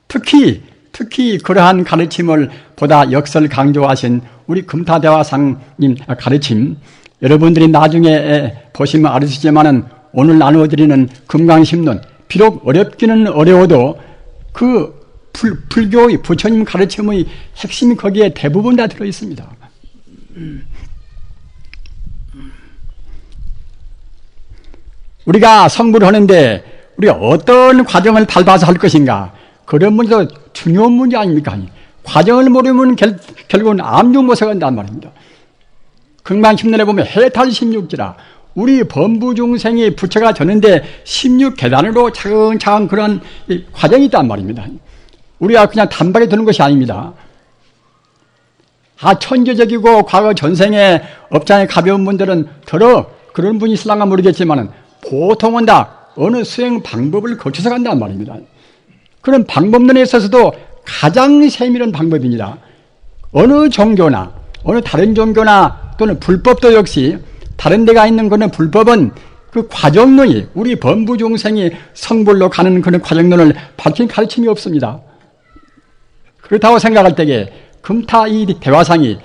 특히 그러한 가르침을 보다 역설 강조하신 우리 금타대화상님 가르침, 여러분들이 나중에 보시면 알으시지만은 오늘 나누어드리는 금강심론, 비록 어렵기는 어려워도 그 불교의 부처님 가르침의 핵심이 거기에 대부분 다 들어있습니다. 우리가 성불을 하는데 우리가 어떤 과정을 밟아서 할 것인가, 그런 문제도 중요한 문제 아닙니까? 과정을 모르면 결국은 암중모색을 한단 말입니다. 금강심론에 보면 해탈 16지라, 우리 범부중생이 부처가 되는데 16계단으로 차근차근 그런 과정이 있단 말입니다. 우리가 그냥 단박에 되는 것이 아닙니다. 천재적이고 과거 전생에 업장에 가벼운 분들은 그런 분이 있을랑가 모르겠지만은 보통은 다 어느 수행 방법을 거쳐서 간단 말입니다. 그런 방법론에 있어서도 가장 세밀한 방법입니다. 어느 종교나 어느 다른 종교나 또는 불법도 역시 다른 데가 있는 그런 불법은 그 과정론이, 우리 범부중생이 성불로 가는 그런 과정론을 밝힌 가르침이 없습니다. 그렇다고 생각할 때에 금타 이 대화상이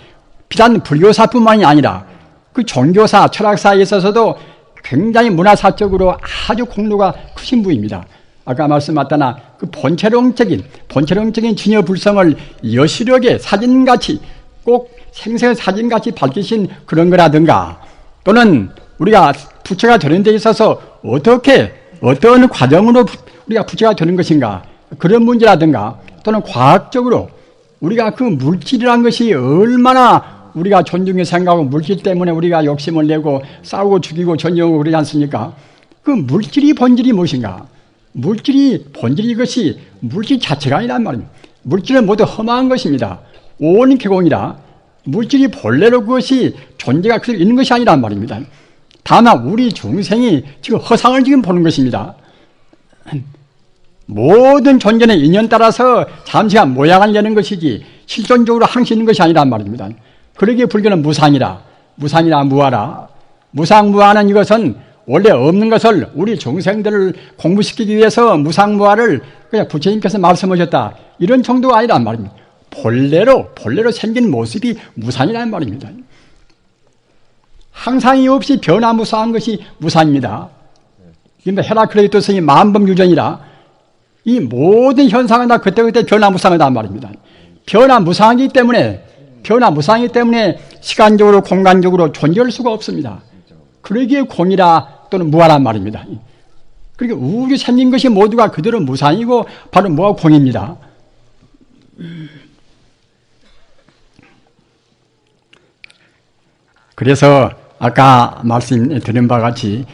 비단 불교사뿐만이 아니라 그 종교사, 철학사에 있어서도 굉장히 문화사적으로 아주 공로가 크신 분입니다. 아까 말씀하셨다나 그 본체론적인 진여불성을 여실하게 사진같이, 꼭 생생한 사진같이 밝히신 그런 거라든가, 또는 우리가 부처가 되는 데 있어서 어떤 과정으로 우리가 부처가 되는 것인가, 그런 문제라든가, 또는 과학적으로 우리가 그 물질이란 것이 얼마나 우리가 존중해 생각하고 물질 때문에 우리가 욕심을 내고 싸우고 죽이고 전쟁하고 그러지 않습니까? 그 물질이 본질이 무엇인가? 물질이 본질이 이것이 물질 자체가 아니란 말입니다. 물질은 모두 험한 것입니다. 온 개공이라 물질이 본래로 그것이 존재가 그대로 있는 것이 아니란 말입니다. 다만 우리 중생이 지금 허상을 지금 보는 것입니다. 모든 존재는 인연 따라서 잠시간 모양을 내는 것이지 실존적으로 항시 있는 것이 아니란 말입니다. 그러기에 불교는 무상이라 무하라. 무상무하는 이것은 원래 없는 것을 우리 중생들을 공부시키기 위해서 무상무하를 그냥 부처님께서 말씀하셨다, 이런 정도가 아니란 말입니다. 본래로 생긴 모습이 무상이라는 말입니다. 항상이 없이 변화무쌍한 것이 무상입니다. 그러니까 헤라클레이토 스님이 만범유전이라 이 모든 현상은 다 그때그때 변화무쌍하단 말입니다. 변화무쌍하기 때문에 시간적으로 공간적으로 존재할 수가 없습니다. 그러기에 공이라 또는 무아란 말입니다. 그러니까 우주 생긴 것이 모두가 그대로 무상이고 바로 무아 공입니다. 그래서 아까 말씀드린 바와 같이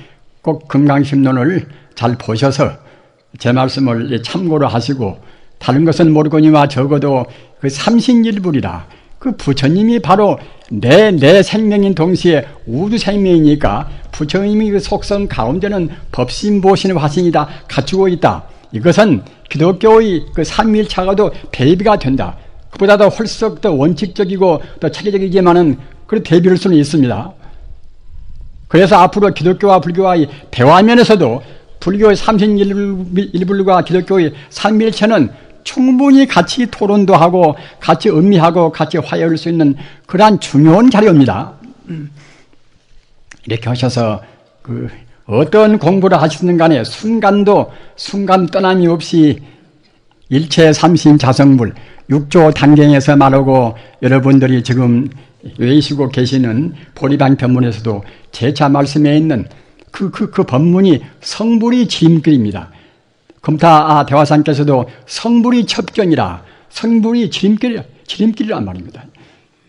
꼭 금강심론을 잘 보셔서 제 말씀을 참고로 하시고 다른 것은 모르거니와 적어도 그 삼신일불이라 그 부처님이 바로 내 생명인 동시에 우주 생명이니까 부처님이 그 속성 가운데는 법신보신 화신이다 갖추고 있다. 이것은 기독교의 그 삼위일차가도 배비가 된다. 그보다도 훨씬 더 원칙적이고 더 체계적이지만은 그 대비할 수는 있습니다. 그래서 앞으로 기독교와 불교와의 대화면에서도 불교의 삼신일불과 기독교의 삼위일체는 충분히 같이 토론도 하고 같이 음미하고 같이 화해할 수 있는 그러한 중요한 자료입니다. 이렇게 하셔서 그 어떤 공부를 하시든 간에 순간 떠남이 없이 일체 삼신 자성불 6조 단경에서 말하고 여러분들이 지금 외우시고 계시는 보리방편문에서도 제차 말씀에 있는 그 법문이 성불이 지름길입니다. 금타 대화상께서도 성불이 첩견이라 성불이 지름길이란 말입니다.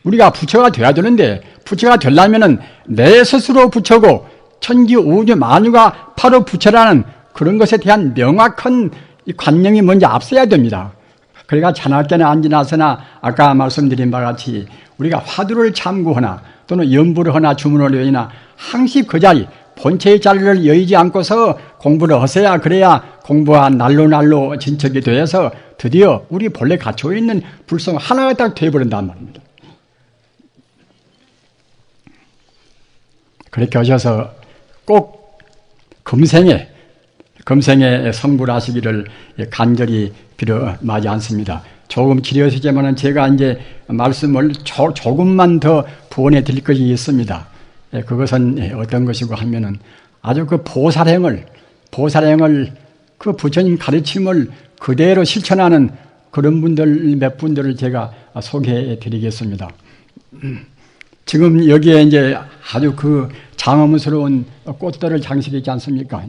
우리가 부처가 돼야 되는데 부처가 되려면은 내 스스로 부처고 천지 우주 만유가 바로 부처라는 그런 것에 대한 명확한 관념이 먼저 앞서야 됩니다. 그러니까 자나깨나 안지나서나 아까 말씀드린 바와 같이 우리가 화두를 참고하나 또는 연부를 하나 주문을 외우나 항시 그 자리 본체의 자리를 여의지 않고서 공부를 하셔야 그래야 공부가 날로 진척이 되어서 드디어 우리 본래 갖추어 있는 불성 하나가 딱 되어버린단 말입니다. 그렇게 하셔서 꼭 금생에 성불하시기를 간절히 빌어마지 않습니다. 조금 길어지지만은 제가 이제 말씀을 조금만 더 부언해 드릴 것이 있습니다. 그것은 어떤 것이고 하면은 아주 그 보살행을 그 부처님 가르침을 그대로 실천하는 그런 분들 몇 분들을 제가 소개해 드리겠습니다. 지금 여기에 이제 아주 그 장엄스러운 꽃들을 장식했지 않습니까?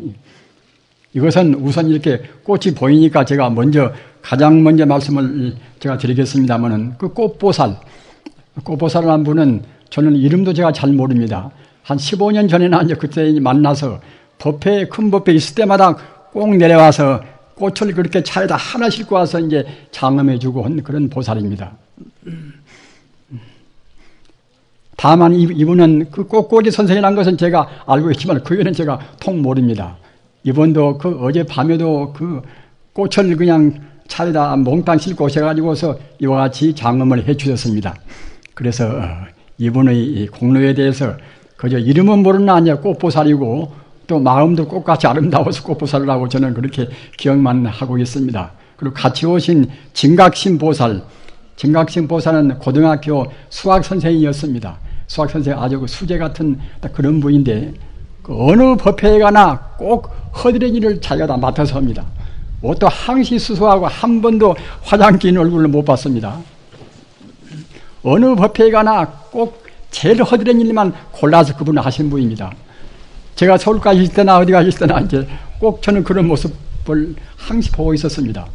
이것은 우선 이렇게 꽃이 보이니까 제가 가장 먼저 말씀을 제가 드리겠습니다만은 그 꽃보살이라는 분은 저는 이름도 제가 잘 모릅니다. 한 15년 전에나 이제 그때 만나서 큰 법회 있을 때마다 꼭 내려와서 꽃을 그렇게 차에다 하나 싣고 와서 이제 장엄해주고 한 그런 보살입니다. 다만 이분은 그 꽃꽂이 선생이라는 것은 제가 알고 있지만 그 외에는 제가 통 모릅니다. 이분도 어젯밤에도 그 꽃을 그냥 차에다 몽땅 싣고 오셔가지고서 이와 같이 장엄을 해 주셨습니다. 그래서 이분의 공로에 대해서 그저 이름은 모르나 아니야 꽃보살이고 또 마음도 꽃같이 아름다워서 꽃보살이라고 저는 그렇게 기억만 하고 있습니다. 그리고 같이 오신 진각심 보살은 고등학교 수학 선생이었습니다. 수학 선생 아주 그 수제 같은 그런 분인데 어느 법회에 가나 꼭 허드렛 일을 자기가 다 맡아서 합니다. 옷도 항시 수수하고 한 번도 화장 낀 얼굴을 못 봤습니다. 어느 법회에 가나 꼭 제일 허드렛 일만 골라서 그분을 하신 분입니다. 제가 서울 가실 때나 어디 가실 때나 이제 꼭 저는 그런 모습을 항시 보고 있었습니다.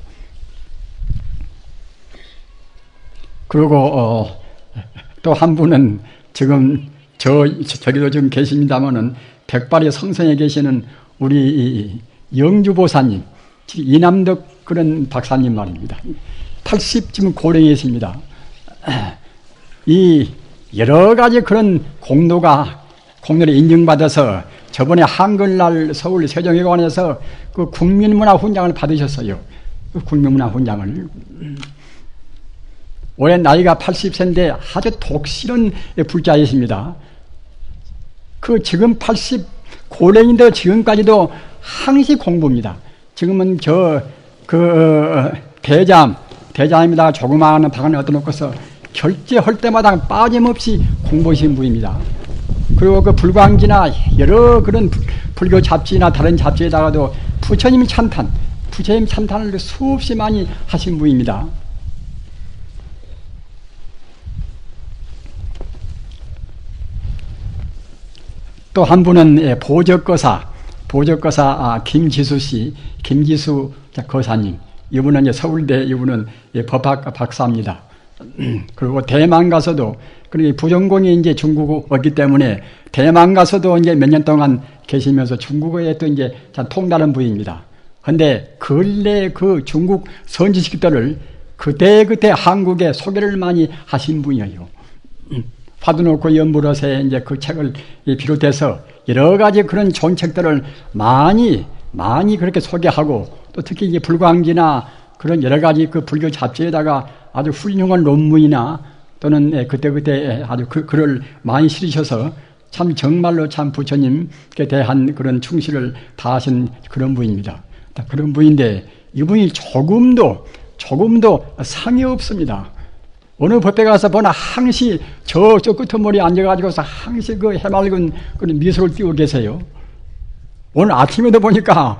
그리고 또 한 분은 지금 저기도 지금 계십니다마는 백발의 성성에 계시는 우리 영주보사님, 이남덕 그런 박사님 말입니다. 80 지금 고령이십니다. 이 여러 가지 그런 공로를 인정받아서 저번에 한글날 서울 세종회관에서 그 국민문화훈장을 받으셨어요. 그 국민문화훈장을. 올해 나이가 80세인데 아주 독실한 불자이십니다. 지금 80 고령인데 지금까지도 항시 공부입니다. 지금은 대자입니다. 조그마한 방을 얻어놓고서 결제할 때마다 빠짐없이 공부하신 분입니다. 그리고 그 불광지나 여러 그런 불교 잡지나 다른 잡지에다가도 부처님 찬탄을 수없이 많이 하신 분입니다. 또 한 분은 보적거사 김지수 씨, 김지수 거사님. 이분은 이제 서울대, 이분은 법학 박사입니다. 그리고 대만 가서도, 그러니까 부전공이 이제 중국어기 때문에 대만 가서도 이제 몇 년 동안 계시면서 중국어에 또 이제 잘 통달한 분입니다. 근데 근래 그 중국 선지식들을 그때 한국에 소개를 많이 하신 분이에요. 화두놓고 연불어세 이제 그 책을 비롯해서 여러 가지 그런 좋은 책들을 많이 그렇게 소개하고, 또 특히 이제 불광지나 그런 여러 가지 그 불교 잡지에다가 아주 훌륭한 논문이나 또는 그때 아주 글을 많이 실으셔서 참 정말로 참 부처님께 대한 그런 충실을 다하신 그런 분입니다. 그런 분인데 이분이 조금도 상이 없습니다. 어느 법회 가서 보나 항시 저 끄트머리에 앉아가지고서 항시 그 해맑은 그런 미소를 띄우고 계세요. 오늘 아침에도 보니까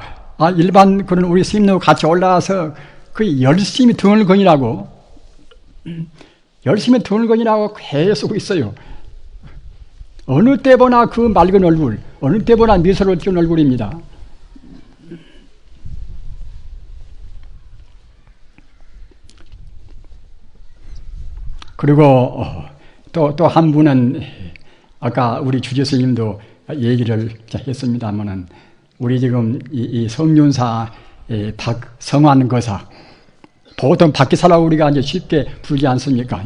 일반 그런 우리 스님들하고 같이 올라와서 그 열심히 등을 거니라고 계속 있어요. 어느 때 보나 그 맑은 얼굴, 어느 때 보나 미소를 띄운 얼굴입니다. 그리고 또 한 분은 아까 우리 주지 스님도 얘기를 했습니다만은 우리 지금 이 성윤사 박성환 거사, 보통 박기사라고 우리가 이제 쉽게 부르지 않습니까?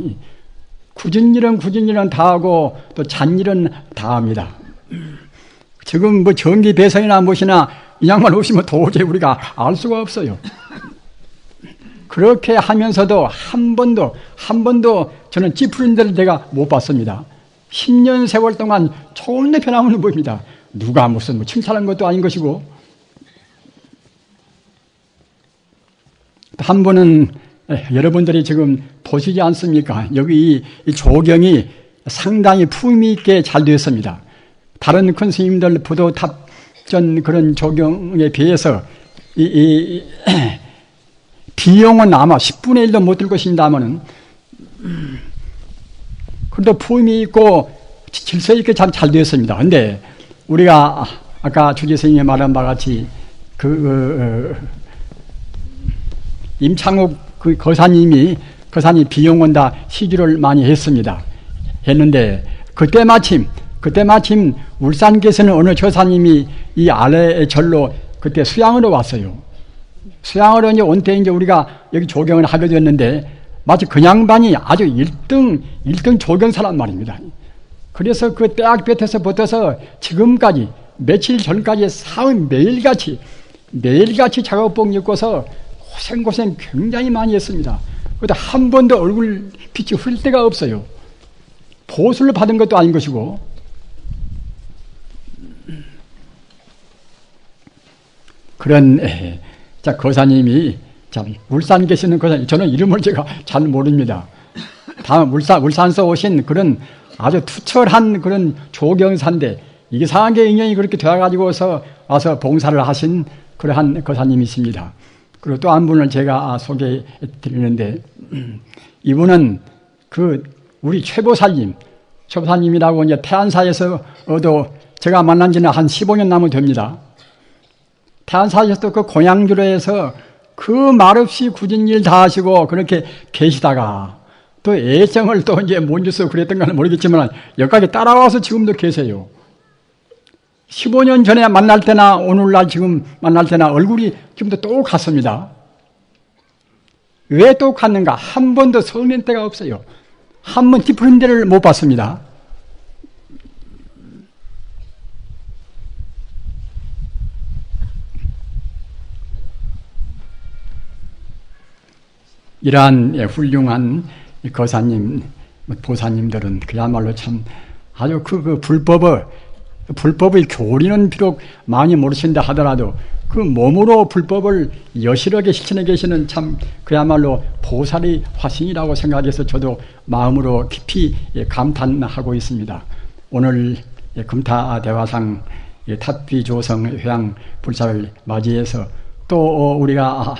굳은 일은 다 하고 또 잔일은 다 합니다. 지금 뭐 전기 배선이나 무엇이나 이 양반 없으면 도저히 우리가 알 수가 없어요. 그렇게 하면서도 한 번도 저는 찌푸린 데를 내가 못 봤습니다. 10년 세월 동안 조금도 변함없는 분입니다. 누가 무슨 뭐 칭찬한 것도 아닌 것이고. 한 분은 여러분들이 지금 보시지 않습니까? 여기 이 조경이 상당히 품위 있게 잘 되었습니다. 다른 큰 스님들 부도탑전 그런 조경에 비해서 비용은 아마 10분의 1도 못 들 것입니다만은 그래도 품이 있고 질서 있게 참 잘 되었습니다. 근데 우리가 아까 주지 스님이 말한 바와 같이 임창욱 그 거사님이 비용원다 시주를 많이 했는데 그때 마침 울산께서는 어느 조사님이 이 아래 절로 그때 수양으로 왔어요. 수양으로 이제 온 때 이제 우리가 여기 조경을 하게 됐는데 마치 그 양반이 아주 1등 조경사란 말입니다. 그래서 그 떼학볕에서 붙어서 지금까지 며칠 전까지 사흘 매일같이 작업복 입고서 고생 굉장히 많이 했습니다. 그런데 한 번도 얼굴 빛이 흐릴 때가 없어요. 보수를 받은 것도 아닌 것이고. 그런 거사님이 울산 계시는 거사님, 저는 이름을 제가 잘 모릅니다. 다음 울산서 오신 그런 아주 투철한 그런 조경사인데 이상하게 인연이 그렇게 되어가지고서 와서 봉사를 하신 그러한 거사님이십니다. 그리고 또 한 분을 제가 소개해 드리는데 이분은 우리 최보살님이라고 이제 태안사에서도 제가 만난 지는 한 15년 남은 됩니다. 태안사에서도 그 공양주로 해서 그 말없이 굳은 일 다 하시고 그렇게 계시다가 또 애정을 또 이제 뭔지서 그랬던가는 모르겠지만 여기까지 따라와서 지금도 계세요. 15년 전에 만날 때나 오늘날 지금 만날 때나 얼굴이 지금도 똑같습니다. 왜 똑같는가? 한 번도 서운한 때가 없어요. 한 번 찌푸린 데를 못 봤습니다. 이러한 훌륭한 거사님, 보사님들은 그야말로 참 아주 불법의 교리는 비록 많이 모르신다 하더라도 그 몸으로 불법을 여실하게 실천해 계시는 참 그야말로 보살의 화신이라고 생각해서 저도 마음으로 깊이 감탄하고 있습니다. 오늘 금타대화상 탑비조성 회양 불사를 맞이해서 또 우리가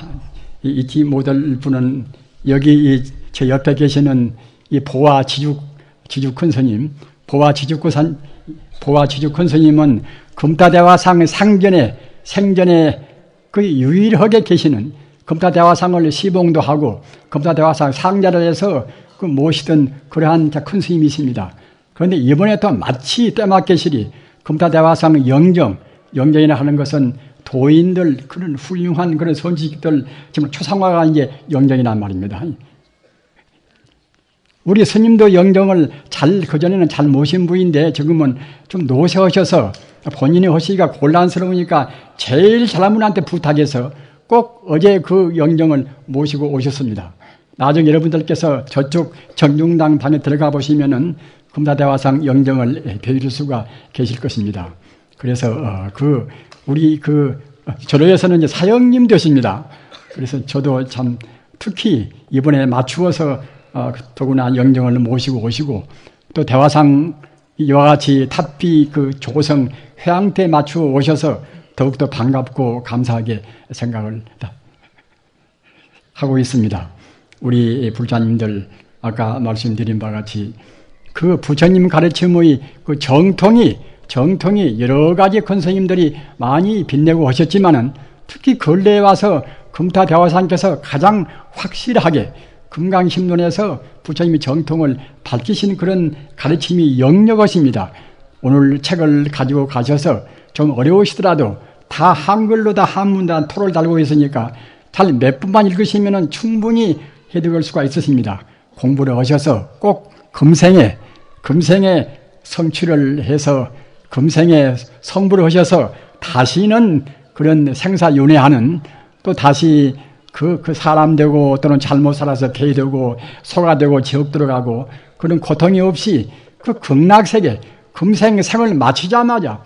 잊지 못할 분은 여기 제 옆에 계시는 이 보화 지죽큰 스님, 보화 지죽큰 스님은 금타대화상 생전에 그 유일하게 계시는 금타대화상을 시봉도 하고 금타대화상 상자를 해서 그 모시던 그러한 큰 스님이 있습니다. 그런데 이번에 또 마치 때맞게시리 금타대화상 영정이라 하는 것은 도인들, 그런 훌륭한 그런 선지식들, 지금 초상화가 이제 영정이란 말입니다. 우리 스님도 영정을 그전에는 잘 모신 분인데 지금은 좀 노쇠하셔서 본인이 하시기가 곤란스러우니까 제일 잘한 분한테 부탁해서 꼭 어제 그 영정을 모시고 오셨습니다. 나중에 여러분들께서 저쪽 정중당 방에 들어가 보시면은 금타대화상 영정을 배울 수가 계실 것입니다. 그래서 우리 저로에서는 이제 사형님 되십니다. 그래서 저도 참 특히 이번에 맞추어서 더구나 영정을 모시고 오시고 또 대화상 이와 같이 탑비 조성 회양 때 맞추어 오셔서 더욱더 반갑고 감사하게 생각을 하고 있습니다. 우리 불자님들 아까 말씀드린 바와 같이 그 부처님 가르침의 그 정통이 여러 가지 큰 스님들이 많이 빛내고 하셨지만은 특히 근래에 와서 금타대화상께서 가장 확실하게 금강심론에서 부처님의 정통을 밝히신 그런 가르침이 역력하십니다. 오늘 책을 가지고 가셔서 좀 어려우시더라도 다 한글로 다 한문단 토를 달고 있으니까 잘 몇 분만 읽으시면은 충분히 해득할 수가 있으십니다. 공부를 하셔서 꼭 금생에 성취를 해서 금생에 성불을 하셔서 다시는 그런 생사윤회하는 또 다시 그 사람 되고 또는 잘못 살아서 폐 되고 소가 되고 지옥 들어가고 그런 고통이 없이 그 극락세계 금생을 마치자마자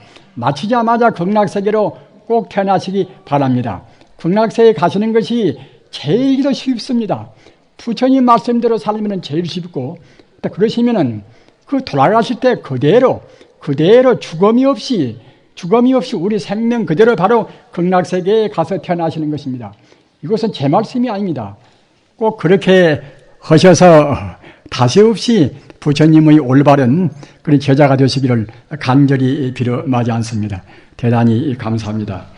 극락세계로 꼭 태어나시기 바랍니다. 극락세계에 가시는 것이 제일 더 쉽습니다. 부처님 말씀대로 살면 제일 쉽고 그러시면은 그 돌아가실 때 그대로 죽음이 없이 우리 생명 그대로 바로 극락세계에 가서 태어나시는 것입니다. 이것은 제 말씀이 아닙니다. 꼭 그렇게 하셔서 다시 없이 부처님의 올바른 그런 제자가 되시기를 간절히 빌어 마지 않습니다. 대단히 감사합니다.